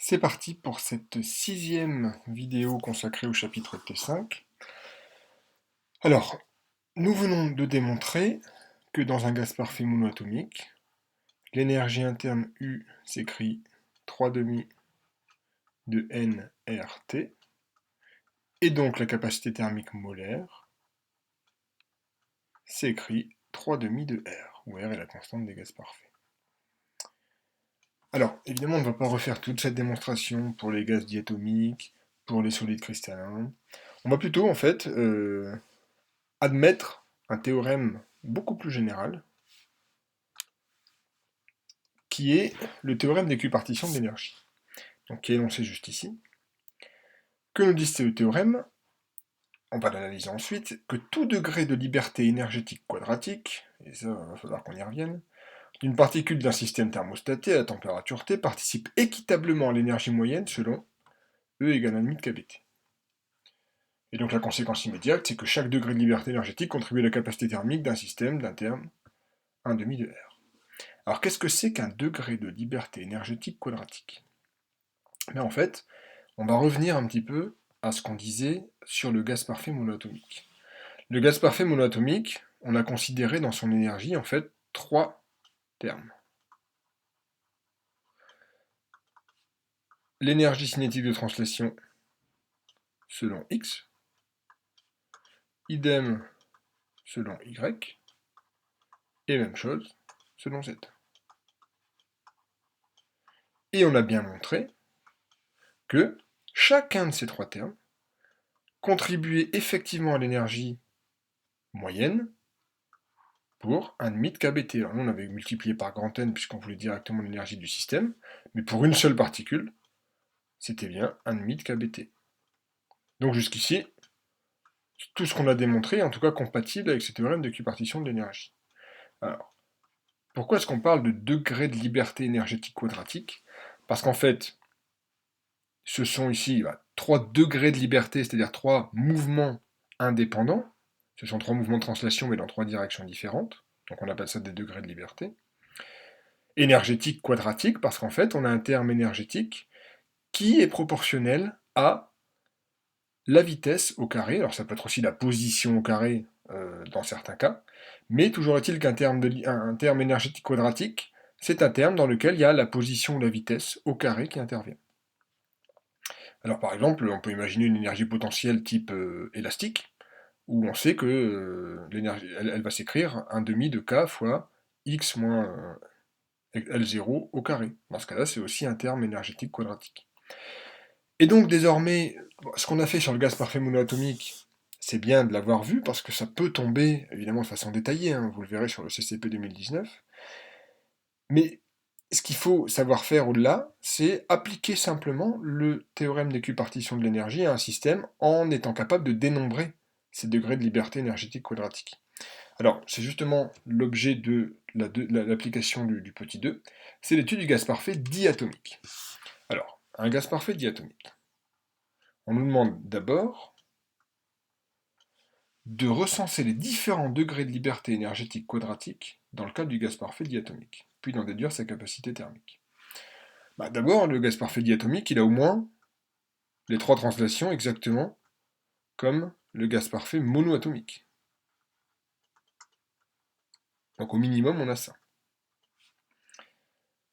C'est parti pour cette 6e vidéo consacrée au chapitre T5. Alors, nous venons de démontrer que dans un gaz parfait monoatomique, l'énergie interne U s'écrit 3 demi de nRT, et donc la capacité thermique molaire s'écrit 3 demi de R, où R est la constante des gaz parfaits. Alors, évidemment, on ne va pas refaire toute cette démonstration pour les gaz diatomiques, pour les solides cristallins. On va plutôt, en fait, admettre un théorème beaucoup plus général, qui est le théorème d'équipartition de l'énergie, donc qui est énoncé juste ici. Que nous dit ce théorème? On va l'analyser ensuite, que tout degré de liberté énergétique quadratique, et ça, il va falloir qu'on y revienne, d'une particule d'un système thermostaté à la température T participe équitablement à l'énergie moyenne selon E égale 1,5 de kBT. Et donc la conséquence immédiate, c'est que chaque degré de liberté énergétique contribue à la capacité thermique d'un système d'un terme 1,5 de R. Alors qu'est-ce que c'est qu'un degré de liberté énergétique quadratique? Mais en fait, on va revenir un petit peu à ce qu'on disait sur le gaz parfait monoatomique. Le gaz parfait monoatomique, on a considéré dans son énergie en fait 3 termes. L'énergie cinétique de translation selon X, idem selon Y, et même chose selon Z. Et on a bien montré que chacun de ces 3 termes contribuait effectivement à l'énergie moyenne pour 1,5 de kBT. Alors nous, on avait multiplié par grand N puisqu'on voulait directement l'énergie du système, mais pour une seule particule, c'était bien 1,5 de kBT. Donc jusqu'ici, tout ce qu'on a démontré est en tout cas compatible avec ce théorème d'équipartition de l'énergie. Alors, pourquoi est-ce qu'on parle de degré de liberté énergétique quadratique? Parce qu'en fait, ce sont ici 3 degrés de liberté, c'est-à-dire 3 mouvements indépendants. Ce sont 3 mouvements de translation, mais dans 3 directions différentes. Donc on appelle ça des degrés de liberté. Énergétique quadratique, parce qu'en fait, on a un terme énergétique qui est proportionnel à la vitesse au carré. Alors ça peut être aussi la position au carré dans certains cas. Mais toujours est-il qu'un terme énergétique quadratique, c'est un terme dans lequel il y a la position ou la vitesse au carré qui intervient. Alors par exemple, on peut imaginer une énergie potentielle type élastique, où on sait que l'énergie, elle va s'écrire 1 demi de k fois x moins L0 au carré. Dans ce cas-là, c'est aussi un terme énergétique quadratique. Et donc désormais, ce qu'on a fait sur le gaz parfait monoatomique, c'est bien de l'avoir vu, parce que ça peut tomber, évidemment de façon détaillée, hein, vous le verrez sur le CCP 2019, mais ce qu'il faut savoir faire au-delà, c'est appliquer simplement le théorème d'équipartition de l'énergie à un système en étant capable de dénombrer ces degrés de liberté énergétique quadratique. Alors, c'est justement l'objet de l'application du petit 2, c'est l'étude du gaz parfait diatomique. Alors, un gaz parfait diatomique. On nous demande d'abord de recenser les différents degrés de liberté énergétique quadratique dans le cadre du gaz parfait diatomique, puis d'en déduire sa capacité thermique. D'abord, le gaz parfait diatomique, il a au moins les 3 translations exactement comme le gaz parfait monoatomique. Donc au minimum, on a ça.